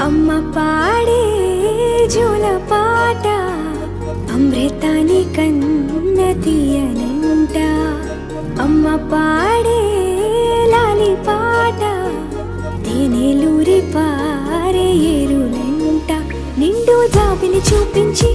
అమ్మ పాడే జోల పాట అమృతాని కన్న తీయనంట. అమ్మ పాడే లాలి పాట తేనెలూరి పారే ఏరులంట. నిండు జాబిని చూపించి